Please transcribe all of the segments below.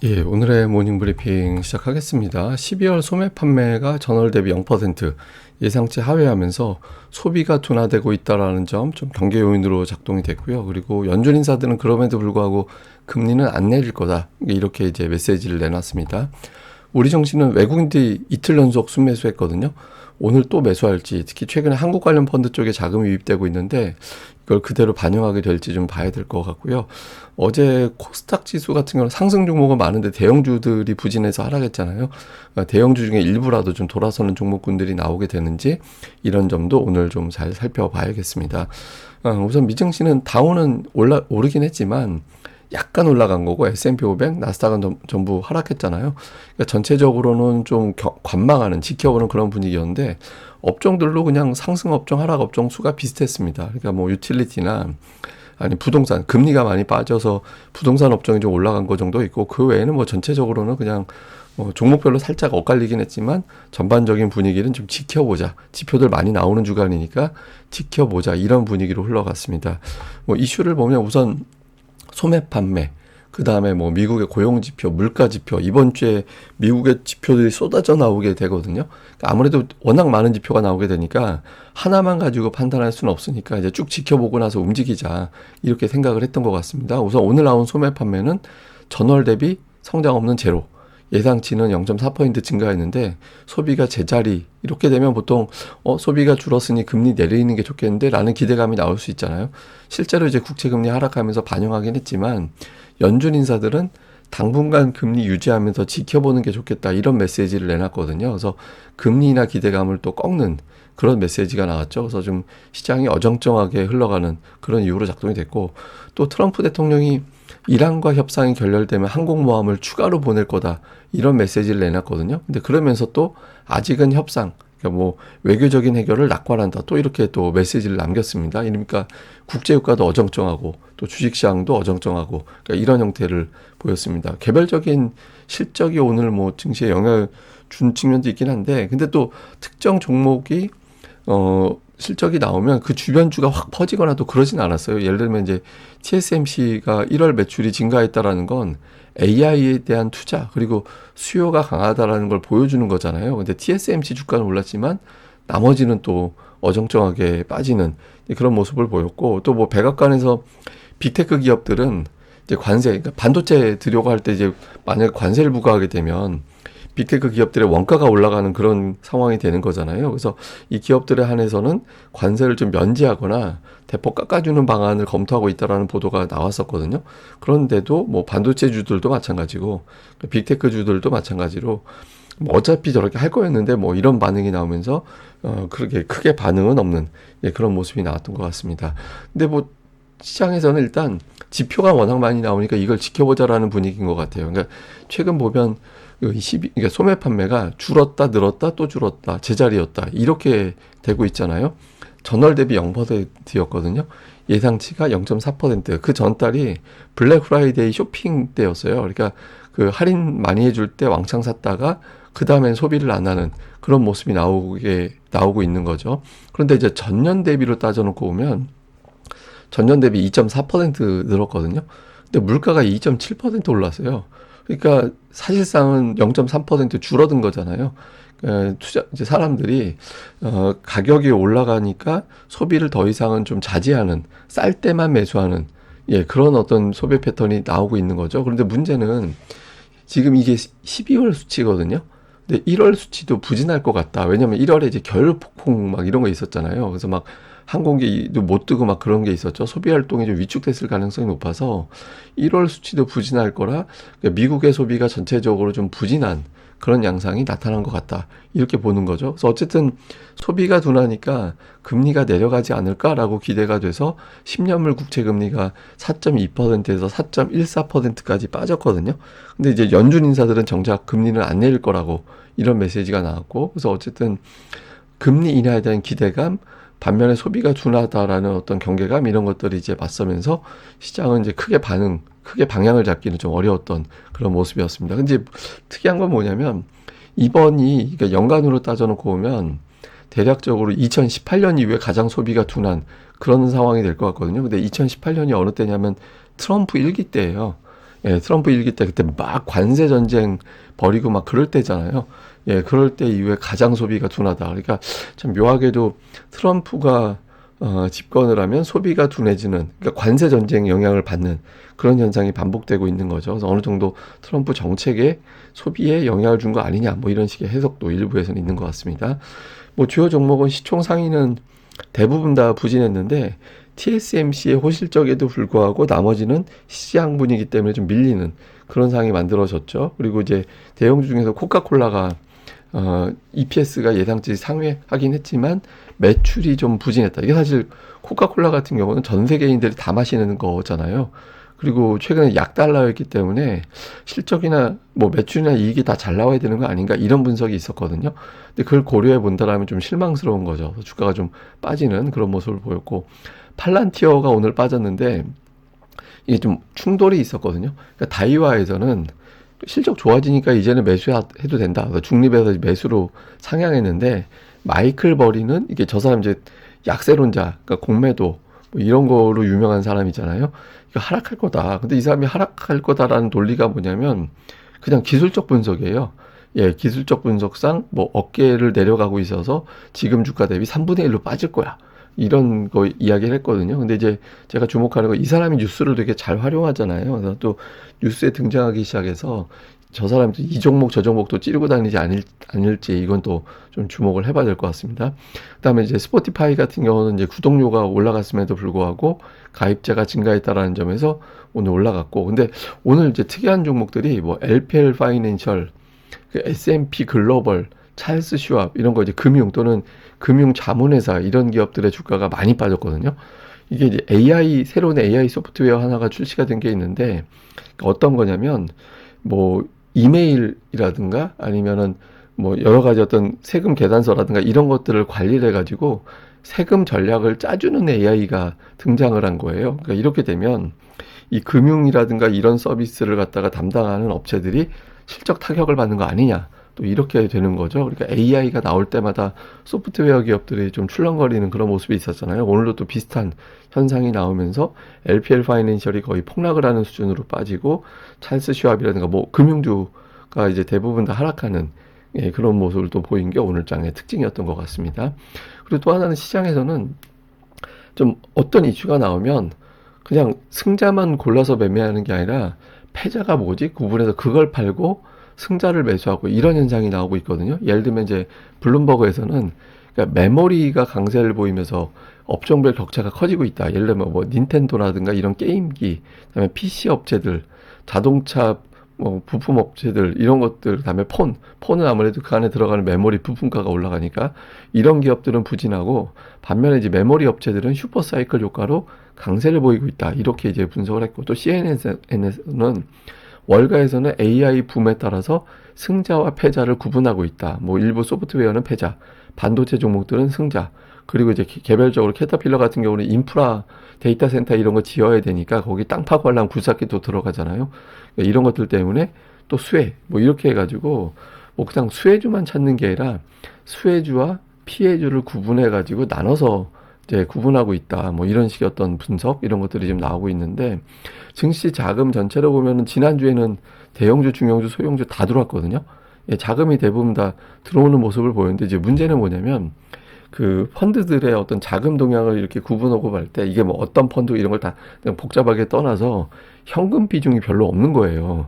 예, 오늘의 모닝 브리핑 시작하겠습니다. 12월 소매 판매가 전월 대비 0% 예상치 하회하면서 소비가 둔화되고 있다라는 점 좀 경계 요인으로 작동이 됐고요. 그리고 연준 인사들은 그럼에도 불구하고 금리는 안 내릴 거다. 이렇게 이제 메시지를 내놨습니다. 우리 증시는 외국인들이 이틀 연속 순매수했거든요. 오늘 또 매수할지, 특히 최근에 한국 관련 펀드 쪽에 자금이 유입되고 있는데 이걸 그대로 반영하게 될지 좀 봐야 될 것 같고요. 어제 코스닥 지수 같은 경우는 상승 종목은 많은데 대형주들이 부진해서 하락했잖아요. 대형주 중에 일부라도 좀 돌아서는 종목군들이 나오게 되는지 이런 점도 오늘 좀 잘 살펴봐야겠습니다. 우선 미증시는 다우는 오르긴 했지만 약간 올라간 거고 S&P 500, 나스닥은 전부 하락했잖아요. 그러니까 전체적으로는 좀 관망하는, 지켜보는 그런 분위기였는데 업종들로 그냥 상승 업종, 하락 업종 수가 비슷했습니다. 그러니까 뭐 유틸리티나 아니 부동산, 금리가 많이 빠져서 부동산 업종이 좀 올라간 거 정도 있고 그 외에는 뭐 전체적으로는 그냥 종목별로 살짝 엇갈리긴 했지만 전반적인 분위기는 좀 지켜보자. 지표들 많이 나오는 주간이니까 지켜보자. 이런 분위기로 흘러갔습니다. 뭐 이슈를 보면 우선 소매 판매, 그 다음에 뭐 미국의 고용 지표, 물가 지표, 이번 주에 미국의 지표들이 쏟아져 나오게 되거든요. 그러니까 아무래도 워낙 많은 지표가 나오게 되니까 하나만 가지고 판단할 수는 없으니까 이제 쭉 지켜보고 나서 움직이자 이렇게 생각을 했던 것 같습니다. 우선 오늘 나온 소매 판매는 전월 대비 성장 없는 제로. 예상치는 0.4% 증가했는데 소비가 제자리 이렇게 되면 보통 소비가 줄었으니 금리 내리는 게 좋겠는데 라는 기대감이 나올 수 있잖아요. 실제로 이제 국채금리 하락하면서 반영하긴 했지만 연준 인사들은 당분간 금리 유지하면서 지켜보는 게 좋겠다 이런 메시지를 내놨거든요. 그래서 금리나 기대감을 또 꺾는 그런 메시지가 나왔죠. 그래서 좀 시장이 어정쩡하게 흘러가는 그런 이유로 작동이 됐고 또 트럼프 대통령이 이란과 협상이 결렬되면 항공모함을 추가로 보낼 거다 이런 메시지를 내놨거든요. 근데 그러면서 또 아직은 협상, 그러니까 뭐 외교적인 해결을 낙관한다 또 이렇게 또 메시지를 남겼습니다. 그러니까 국제유가도 어정쩡하고 또 주식시장도 어정쩡하고 그러니까 이런 형태를 보였습니다. 개별적인 실적이 오늘 뭐 증시에 영향을 준 측면도 있긴 한데 근데 또 특정 종목이 실적이 나오면 그 주변주가 확 퍼지거나 또 그러진 않았어요. 예를 들면 이제 TSMC가 1월 매출이 증가했다라는 건 AI에 대한 투자 그리고 수요가 강하다라는 걸 보여주는 거잖아요. 근데 TSMC 주가는 올랐지만 나머지는 또 어정쩡하게 빠지는 그런 모습을 보였고 또 뭐 백악관에서 빅테크 기업들은 이제 관세, 그러니까 반도체 들여고 할 때 이제 만약에 관세를 부과하게 되면 빅테크 기업들의 원가가 올라가는 그런 상황이 되는 거잖아요. 그래서 이 기업들에 한해서는 관세를 좀 면제하거나 대폭 깎아주는 방안을 검토하고 있다라는 보도가 나왔었거든요. 그런데도 뭐 반도체주들도 마찬가지고 빅테크주들도 마찬가지로 뭐 어차피 저렇게 할 거였는데 뭐 이런 반응이 나오면서 그렇게 크게 반응은 없는 그런 모습이 나왔던 것 같습니다. 근데 뭐 시장에서는 일단 지표가 워낙 많이 나오니까 이걸 지켜보자라는 분위기인 것 같아요. 그러니까 최근 보면 그러니까 소매 판매가 줄었다 늘었다 또 줄었다 제자리였다 이렇게 되고 있잖아요. 전월 대비 0%였거든요. 예상치가 0.4%. 그 전달이 블랙 프라이데이 쇼핑 때였어요. 그러니까 그 할인 많이 해줄 때 왕창 샀다가 그 다음엔 소비를 안 하는 그런 모습이 나오고 있는 거죠. 그런데 이제 전년 대비로 따져놓고 보면 전년 대비 2.4% 늘었거든요. 근데 물가가 2.7% 올랐어요. 그러니까 사실상은 0.3% 줄어든 거잖아요. 이제 사람들이 가격이 올라가니까 소비를 더 이상은 좀 자제하는 쌀 때만 매수하는 그런 어떤 소비 패턴이 나오고 있는 거죠. 그런데 문제는 지금 이게 12월 수치거든요. 근데 1월 수치도 부진할 것 같다. 왜냐면 1월에 이제 겨울 폭풍 막 이런 거 있었잖아요. 그래서 막 항공기도 못 뜨고 막 그런 게 있었죠. 소비 활동이 좀 위축됐을 가능성이 높아서 1월 수치도 부진할 거라 그러니까 미국의 소비가 전체적으로 좀 부진한 그런 양상이 나타난 것 같다. 이렇게 보는 거죠. 그래서 어쨌든 소비가 둔하니까 금리가 내려가지 않을까라고 기대가 돼서 10년물 국채 금리가 4.2%에서 4.14%까지 빠졌거든요. 근데 이제 연준 인사들은 정작 금리는 안 내릴 거라고 이런 메시지가 나왔고 그래서 어쨌든 금리 인하에 대한 기대감 반면에 소비가 둔하다라는 어떤 경계감 이런 것들이 이제 맞서면서 시장은 이제 크게 방향을 잡기는 좀 어려웠던 그런 모습이었습니다. 근데 특이한 건 뭐냐면 이번이 그러니까 연간으로 따져놓고 보면 대략적으로 2018년 이후에 가장 소비가 둔한 그런 상황이 될 것 같거든요. 근데 2018년이 어느 때냐면 트럼프 1기 때예요. 예, 트럼프 일기 때 그때 막 관세 전쟁 벌이고 막 그럴 때잖아요. 예, 그럴 때 이후에 가장 소비가 둔하다. 그러니까 참 묘하게도 트럼프가 집권을 하면 소비가 둔해지는, 그러니까 관세 전쟁 영향을 받는 그런 현상이 반복되고 있는 거죠. 그래서 어느 정도 트럼프 정책에 소비에 영향을 준 거 아니냐, 뭐 이런 식의 해석도 일부에서는 있는 것 같습니다. 뭐 주요 종목은 시총 상위는 대부분 다 부진했는데 TSMC의 호실적에도 불구하고 나머지는 시장 분위기 때문에 좀 밀리는 그런 상황이 만들어졌죠. 그리고 이제 대형주 중에서 코카콜라가 EPS가 예상치 상회하긴 했지만 매출이 좀 부진했다. 이게 사실 코카콜라 같은 경우는 전 세계인들이 다 마시는 거잖아요. 그리고 최근에 약달러였기 때문에 실적이나 뭐 매출이나 이익이 다 잘 나와야 되는 거 아닌가 이런 분석이 있었거든요. 근데 그걸 고려해 본다라면 좀 실망스러운 거죠. 주가가 좀 빠지는 그런 모습을 보였고, 팔란티어가 오늘 빠졌는데 이게 좀 충돌이 있었거든요. 그러니까 다이와에서는 실적 좋아지니까 이제는 매수해도 된다. 그래서 중립에서 매수로 상향했는데, 마이클 버리는 이게 저 사람 이제 약세론자, 그러니까 공매도 뭐 이런 거로 유명한 사람이잖아요. 이거 하락할 거다. 근데 이 사람이 하락할 거다라는 논리가 뭐냐면 그냥 기술적 분석이에요. 예, 기술적 분석상 뭐 어깨를 내려가고 있어서 지금 주가 대비 3분의 1로 빠질 거야. 이런 거 이야기를 했거든요. 근데 이제 제가 주목하는 건 이 사람이 뉴스를 되게 잘 활용하잖아요. 그래서 또 뉴스에 등장하기 시작해서 저 사람도 이 종목 저 종목도 찌르고 다니지 않을지 이건 또 좀 주목을 해봐야 될 것 같습니다. 그다음에 이제 스포티파이 같은 경우는 이제 구독료가 올라갔음에도 불구하고 가입자가 증가했다라는 점에서 오늘 올라갔고, 근데 오늘 이제 특이한 종목들이 뭐 LPL 파이낸셜, S&P 글로벌, 찰스 슈왑 이런 거 이제 금융 또는 금융 자문회사 이런 기업들의 주가가 많이 빠졌거든요. 이게 이제 새로운 AI 소프트웨어 하나가 출시가 된 게 있는데 어떤 거냐면 뭐 이메일이라든가 아니면은 뭐 여러 가지 어떤 세금 계산서라든가 이런 것들을 관리를 해가지고 세금 전략을 짜주는 AI가 등장을 한 거예요. 그러니까 이렇게 되면 이 금융이라든가 이런 서비스를 갖다가 담당하는 업체들이 실적 타격을 받는 거 아니냐. 또 이렇게 되는 거죠. 그러니까 AI가 나올 때마다 소프트웨어 기업들이 좀 출렁거리는 그런 모습이 있었잖아요. 오늘도 또 비슷한 현상이 나오면서 LPL 파이낸셜이 거의 폭락을 하는 수준으로 빠지고, 찰스 슈왑이라든가 뭐 금융주가 이제 대부분 다 하락하는, 예, 그런 모습을 또 보인 게 오늘 장의 특징이었던 것 같습니다. 그리고 또 하나는 시장에서는 좀 어떤 이슈가 나오면 그냥 승자만 골라서 매매하는 게 아니라 패자가 뭐지? 구분해서 그걸 팔고 승자를 매수하고 이런 현상이 나오고 있거든요. 예를 들면 이제 블룸버그에서는 그러니까 메모리가 강세를 보이면서 업종별 격차가 커지고 있다. 예를 들면 뭐 닌텐도라든가 이런 게임기, 그다음에 PC 업체들, 자동차 뭐 부품 업체들 이런 것들, 그다음에 폰은 아무래도 그 안에 들어가는 메모리 부품가가 올라가니까 이런 기업들은 부진하고, 반면에 이제 메모리 업체들은 슈퍼사이클 효과로 강세를 보이고 있다. 이렇게 이제 분석을 했고, 또 CNN에서는 월가에서는 AI 붐에 따라서 승자와 패자를 구분하고 있다. 뭐 일부 소프트웨어는 패자, 반도체 종목들은 승자, 그리고 이제 개별적으로 캐터필러 같은 경우는 인프라 데이터 센터 이런 거 지어야 되니까 거기 땅 파고 하려면 굴삭기도 들어가잖아요. 그러니까 이런 것들 때문에 또 수혜, 뭐 이렇게 해가지고 뭐 그냥 수혜주만 찾는 게 아니라 수혜주와 피해주를 구분해가지고 나눠서 이제 구분하고 있다. 뭐 이런 식의 어떤 분석 이런 것들이 지금 나오고 있는데, 증시 자금 전체로 보면은 지난주에는 대형주, 중형주, 소형주 다 들어왔거든요. 예, 자금이 대부분 다 들어오는 모습을 보였는데, 이제 문제는 뭐냐면 그 펀드들의 어떤 자금 동향을 이렇게 구분하고 볼 때 이게 뭐 어떤 펀드 이런 걸 다 그냥 복잡하게 떠나서 현금 비중이 별로 없는 거예요.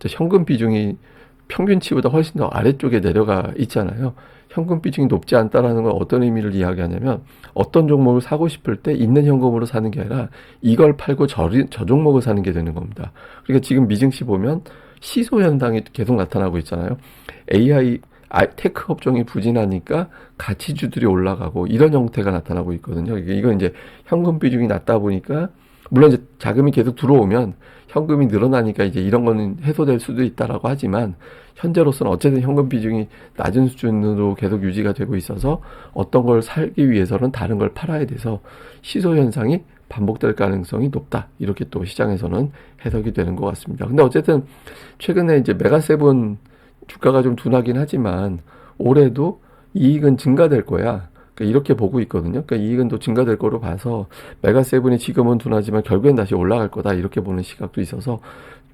현금 비중이 평균치보다 훨씬 더 아래쪽에 내려가 있잖아요. 현금 비중이 높지 않다라는 건 어떤 의미를 이야기하냐면 어떤 종목을 사고 싶을 때 있는 현금으로 사는 게 아니라 이걸 팔고 저 종목을 사는 게 되는 겁니다. 그러니까 지금 미증시 보면 시소 현상이 계속 나타나고 있잖아요. AI 테크 업종이 부진하니까 가치주들이 올라가고 이런 형태가 나타나고 있거든요. 이건 이제 현금 비중이 낮다 보니까, 물론 이제 자금이 계속 들어오면 현금이 늘어나니까 이제 이런 거는 해소될 수도 있다라고 하지만, 현재로서는 어쨌든 현금 비중이 낮은 수준으로 계속 유지가 되고 있어서 어떤 걸 살기 위해서는 다른 걸 팔아야 돼서 시소 현상이 반복될 가능성이 높다. 이렇게 또 시장에서는 해석이 되는 것 같습니다. 근데 어쨌든 최근에 이제 메가세븐 주가가 좀 둔하긴 하지만 올해도 이익은 증가될 거야. 그러니까 이렇게 보고 있거든요. 그러니까 이익은 또 증가될 거로 봐서 메가세븐이 지금은 둔하지만 결국엔 다시 올라갈 거다. 이렇게 보는 시각도 있어서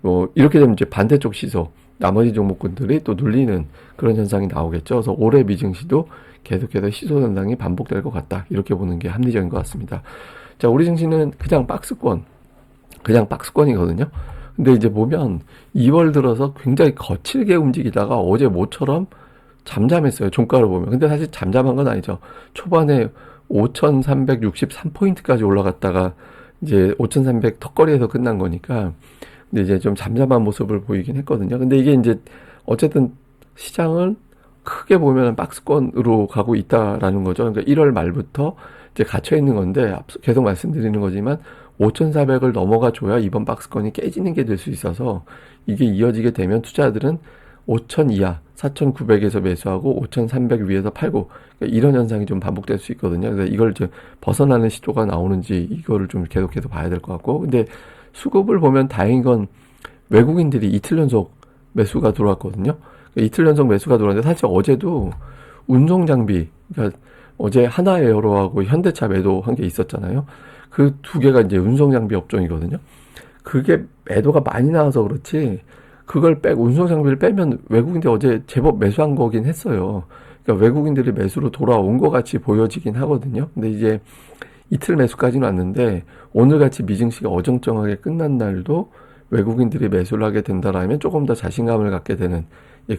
뭐 이렇게 되면 이제 반대쪽 시소 나머지 종목군들이 또 눌리는 그런 현상이 나오겠죠. 그래서 올해 미증시도 계속해서 시소 현상이 반복될 것 같다. 이렇게 보는 게 합리적인 것 같습니다. 자, 우리 증시는 그냥 박스권이거든요. 근데 이제 보면 2월 들어서 굉장히 거칠게 움직이다가 어제 모처럼 잠잠했어요. 종가를 보면. 근데 사실 잠잠한 건 아니죠. 초반에 5,363포인트까지 올라갔다가 이제 5,300 턱걸이에서 끝난 거니까 근데 이제 좀 잠잠한 모습을 보이긴 했거든요. 근데 이게 이제 어쨌든 시장은 크게 보면 박스권으로 가고 있다라는 거죠. 그러니까 1월 말부터 이제 갇혀 있는 건데 계속 말씀드리는 거지만 5,400을 넘어가 줘야 이번 박스권이 깨지는 게 될 수 있어서 이게 이어지게 되면 투자자들은 5,000 이하, 4,900에서 매수하고 5,300 위에서 팔고 그러니까 이런 현상이 좀 반복될 수 있거든요. 그래서 이걸 이제 벗어나는 시도가 나오는지 이거를 좀 계속해서 봐야 될 것 같고 근데 수급을 보면 다행인 건 외국인들이 이틀 연속 매수가 들어왔거든요. 그러니까 이틀 연속 매수가 들어왔는데 사실 어제도 운송장비, 그러니까 어제 하나에어로하고 현대차 매도한 게 있었잖아요. 그 두 개가 이제 운송장비 업종이거든요. 그게 매도가 많이 나와서 그렇지 그걸 빼고 운송장비를 빼면 외국인들이 어제 제법 매수한 거긴 했어요. 그러니까 외국인들이 매수로 돌아온 것 같이 보여지긴 하거든요. 근데 이제 이틀 매수까지는 왔는데 오늘같이 미증시가 어정쩡하게 끝난 날도 외국인들이 매수를 하게 된다라면 조금 더 자신감을 갖게 되는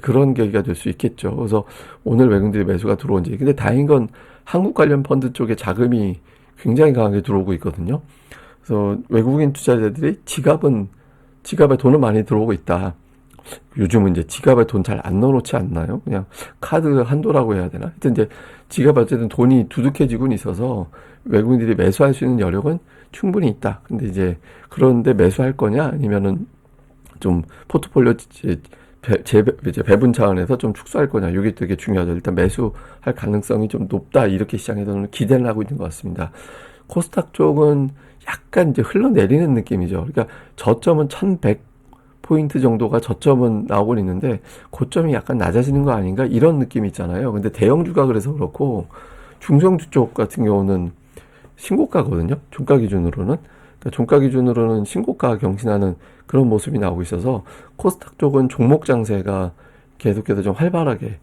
그런 계기가 될 수 있겠죠. 그래서 오늘 외국인들이 매수가 들어온지. 근데 다행인 건 한국 관련 펀드 쪽에 자금이 굉장히 강하게 들어오고 있거든요. 그래서 외국인 투자자들이 지갑에 돈을 많이 들어오고 있다. 요즘은 이제 지갑에 돈 잘 안 넣어놓지 않나요? 그냥 카드 한도라고 해야 되나? 하여튼 이제 지갑에 어쨌든 돈이 두둑해지고 있어서 외국인들이 매수할 수 있는 여력은 충분히 있다. 근데 이제 그런데 매수할 거냐? 아니면은 좀 포트폴리오 이제 배분 차원에서 좀 축소할 거냐? 이게 되게 중요하죠. 일단 매수할 가능성이 좀 높다. 이렇게 시장에서는 기대를 하고 있는 것 같습니다. 코스닥 쪽은 약간 이제 흘러내리는 느낌이죠. 그러니까 저점은 1,100포인트 정도가 저점은 나오고 있는데 고점이 약간 낮아지는 거 아닌가 이런 느낌이 있잖아요. 근데 대형주가 그래서 그렇고 중성주 쪽 같은 경우는 신고가거든요. 종가 기준으로는. 그러니까 종가 기준으로는 신고가 경신하는 그런 모습이 나오고 있어서 코스닥 쪽은 종목 장세가 계속해서 좀 활발하게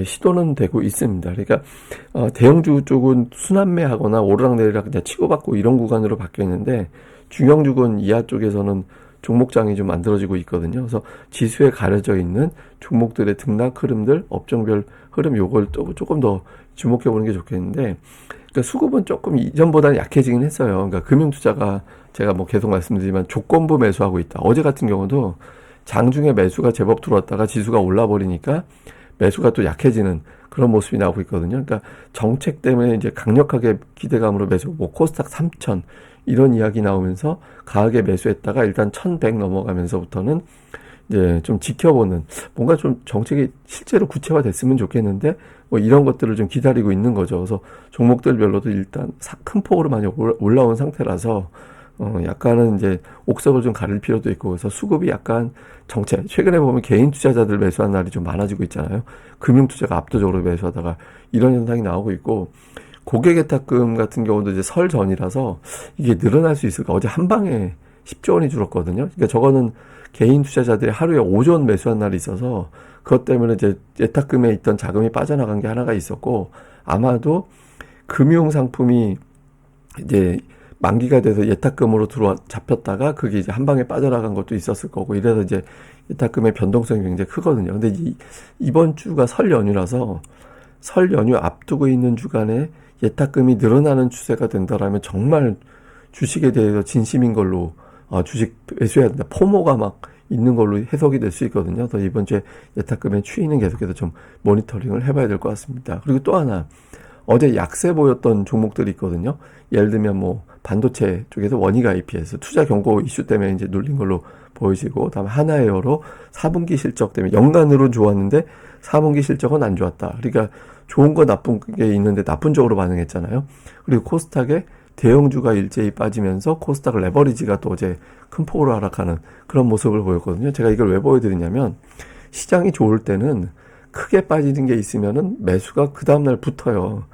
시도는 되고 있습니다. 그러니까 대형주 쪽은 순환매하거나 오르락내리락 그냥 치고받고 이런 구간으로 바뀌어 있는데 중형주군 이하 쪽에서는 종목장이 좀 만들어지고 있거든요. 그래서 지수에 가려져 있는 종목들의 등락 흐름들, 업종별 흐름 요걸 조금 더 주목해 보는 게 좋겠는데 그러니까 수급은 조금 이전보다는 약해지긴 했어요. 그러니까 금융투자가 제가 뭐 계속 말씀드리지만 조건부 매수하고 있다. 어제 같은 경우도 장중에 매수가 제법 들어왔다가 지수가 올라버리니까 매수가 또 약해지는 그런 모습이 나오고 있거든요. 그러니까 정책 때문에 이제 강력하게 기대감으로 매수, 뭐 코스닥 3,000 이런 이야기 나오면서 강하게 매수했다가 일단 1,100 넘어가면서부터는 이제 좀 지켜보는 뭔가 좀 정책이 실제로 구체화됐으면 좋겠는데 뭐 이런 것들을 좀 기다리고 있는 거죠. 그래서 종목들별로도 일단 큰 폭으로 많이 올라온 상태라서 약간은 이제 옥석을 좀 가릴 필요도 있고 그래서 수급이 약간 정체. 최근에 보면 개인 투자자들 매수한 날이 좀 많아지고 있잖아요. 금융 투자가 압도적으로 매수하다가 이런 현상이 나오고 있고 고객예탁금 같은 경우도 이제 설 전이라서 이게 늘어날 수 있을까? 어제 한 방에 10조 원이 줄었거든요. 그러니까 저거는 개인 투자자들이 하루에 5조 원 매수한 날이 있어서 그것 때문에 이제 예탁금에 있던 자금이 빠져나간 게 하나가 있었고 아마도 금융 상품이 이제 만기가 돼서 예탁금으로 잡혔다가 그게 이제 한 방에 빠져나간 것도 있었을 거고 이래서 이제 예탁금의 변동성이 굉장히 크거든요. 근데 이번 주가 설 연휴라서 설 연휴 앞두고 있는 주간에 예탁금이 늘어나는 추세가 된다라면 정말 주식에 대해서 진심인 걸로 주식 매수해야 된다. 포모가 막 있는 걸로 해석이 될 수 있거든요. 그래서 이번 주에 예탁금의 추이는 계속해서 좀 모니터링을 해봐야 될 것 같습니다. 그리고 또 하나 어제 약세 보였던 종목들이 있거든요. 예를 들면 뭐 반도체 쪽에서 원익 IPS 투자 경고 이슈 때문에 이제 눌린 걸로 보여지고 다음에 하나에어로 4분기 실적 때문에 연간으로는 좋았는데 4분기 실적은 안 좋았다. 그러니까 좋은 거 나쁜 게 있는데 나쁜 쪽으로 반응했잖아요. 그리고 코스닥에 대형주가 일제히 빠지면서 코스닥 레버리지가 또 어제 큰 폭으로 하락하는 그런 모습을 보였거든요. 제가 이걸 왜 보여드리냐면 시장이 좋을 때는 크게 빠지는 게 있으면은 매수가 그 다음날 붙어요.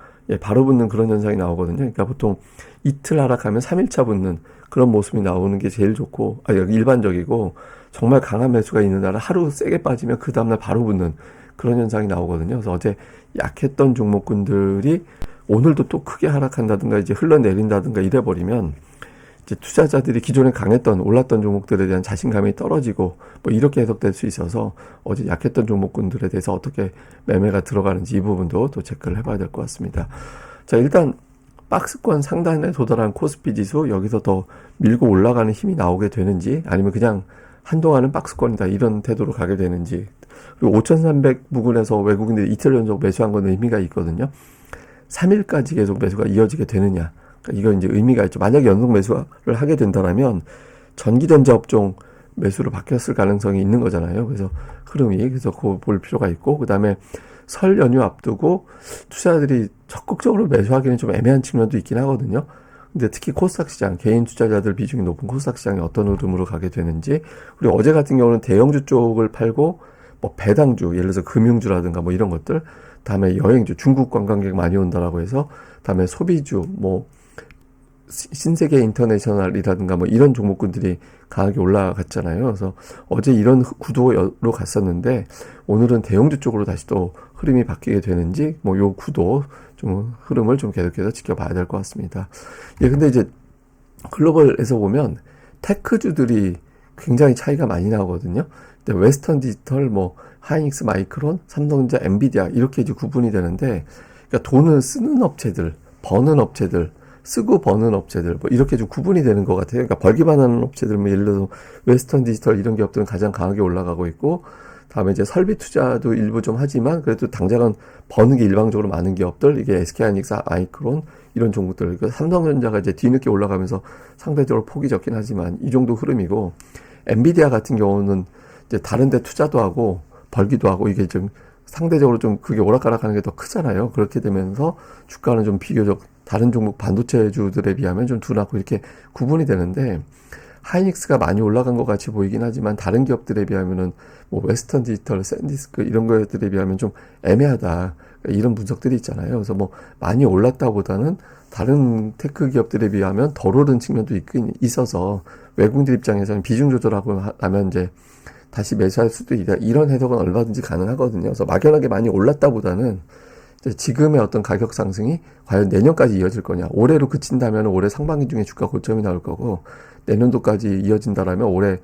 바로 붙는 그런 현상이 나오거든요. 그러니까 보통 이틀 하락하면 3일차 붙는 그런 모습이 나오는 게 제일 좋고, 일반적이고, 정말 강한 매수가 있는 날은 하루 세게 빠지면 그 다음날 바로 붙는 그런 현상이 나오거든요. 그래서 어제 약했던 종목군들이 오늘도 또 크게 하락한다든가 이제 흘러내린다든가 이래버리면 이제 투자자들이 기존에 강했던 올랐던 종목들에 대한 자신감이 떨어지고 뭐 이렇게 해석될 수 있어서 어제 약했던 종목군들에 대해서 어떻게 매매가 들어가는지 이 부분도 또 체크를 해봐야 될 것 같습니다. 자, 일단 박스권 상단에 도달한 코스피 지수 여기서 더 밀고 올라가는 힘이 나오게 되는지 아니면 그냥 한동안은 박스권이다 이런 태도로 가게 되는지, 그리고 5300 부근에서 외국인들이 이틀 연속 매수한 건 의미가 있거든요. 3일까지 계속 매수가 이어지게 되느냐, 그러니까 이거 이제 의미가 있죠. 만약에 연속 매수를 하게 된다면 전기전자 업종 매수로 바뀌었을 가능성이 있는 거잖아요. 그래서 흐름이, 그래서 그거 볼 필요가 있고, 그 다음에 설 연휴 앞두고 투자자들이 적극적으로 매수하기는 좀 애매한 측면도 있긴 하거든요. 근데 특히 코스닥 시장, 개인 투자자들 비중이 높은 코스닥 시장이 어떤 흐름으로 가게 되는지, 그리고 어제 같은 경우는 대형주 쪽을 팔고 뭐 배당주, 예를 들어서 금융주라든가 뭐 이런 것들, 다음에 여행주, 중국 관광객 많이 온다라고 해서, 다음에 소비주, 뭐 신세계 인터내셔널이라든가 뭐 이런 종목군들이 강하게 올라갔잖아요. 그래서 어제 이런 구도로 갔었는데 오늘은 대형주 쪽으로 다시 또 흐름이 바뀌게 되는지 뭐 요 구도 좀 흐름을 좀 계속해서 지켜봐야 될 것 같습니다. 예, 근데 이제 글로벌에서 보면 테크주들이 굉장히 차이가 많이 나오거든요. 근데 웨스턴 디지털, 뭐 하이닉스, 마이크론, 삼성전자, 엔비디아 이렇게 이제 구분이 되는데, 그러니까 돈을 쓰는 업체들, 버는 업체들, 쓰고 버는 업체들 뭐 이렇게 좀 구분이 되는 것 같아요. 그러니까 벌기만 하는 업체들, 뭐 예를 들어서 웨스턴 디지털 이런 기업들은 가장 강하게 올라가고 있고, 다음에 이제 설비 투자도 일부 좀 하지만 그래도 당장은 버는 게 일방적으로 많은 기업들, 이게 SK하이닉스, 마이크론 이런 종목들. 그러니까 삼성전자가 이제 뒤늦게 올라가면서 상대적으로 폭이 적긴 하지만 이 정도 흐름이고, 엔비디아 같은 경우는 이제 다른 데 투자도 하고 벌기도 하고 이게 좀 상대적으로 좀 그게 오락가락하는 게 더 크잖아요. 그렇게 되면서 주가는 좀 비교적 다른 종목 반도체주들에 비하면 좀 둔하고 이렇게 구분이 되는데, 하이닉스가 많이 올라간 것 같이 보이긴 하지만 다른 기업들에 비하면은 뭐 웨스턴 디지털, 샌디스크 이런 것들에 비하면 좀 애매하다, 이런 분석들이 있잖아요. 그래서 뭐 많이 올랐다보다는 다른 테크 기업들에 비하면 덜 오른 측면도 있긴 있어서 외국인들 입장에서는 비중 조절하고 나면 이제 다시 매수할 수도 있다, 이런 해석은 얼마든지 가능하거든요. 그래서 막연하게 많이 올랐다보다는 지금의 어떤 가격 상승이 과연 내년까지 이어질 거냐, 올해로 그친다면 올해 상반기 중에 주가 고점이 나올 거고, 내년도까지 이어진다라면 올해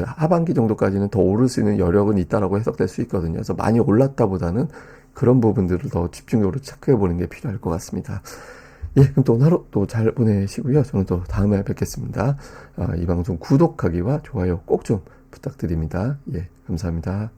하반기 정도까지는 더 오를 수 있는 여력은 있다라고 해석될 수 있거든요. 그래서 많이 올랐다보다는 그런 부분들을 더 집중적으로 체크해 보는 게 필요할 것 같습니다. 예, 그럼 또 오늘 하루 또 잘 보내시고요. 저는 또 다음에 뵙겠습니다. 이 방송 구독하기와 좋아요 꼭 좀 부탁드립니다. 예, 감사합니다.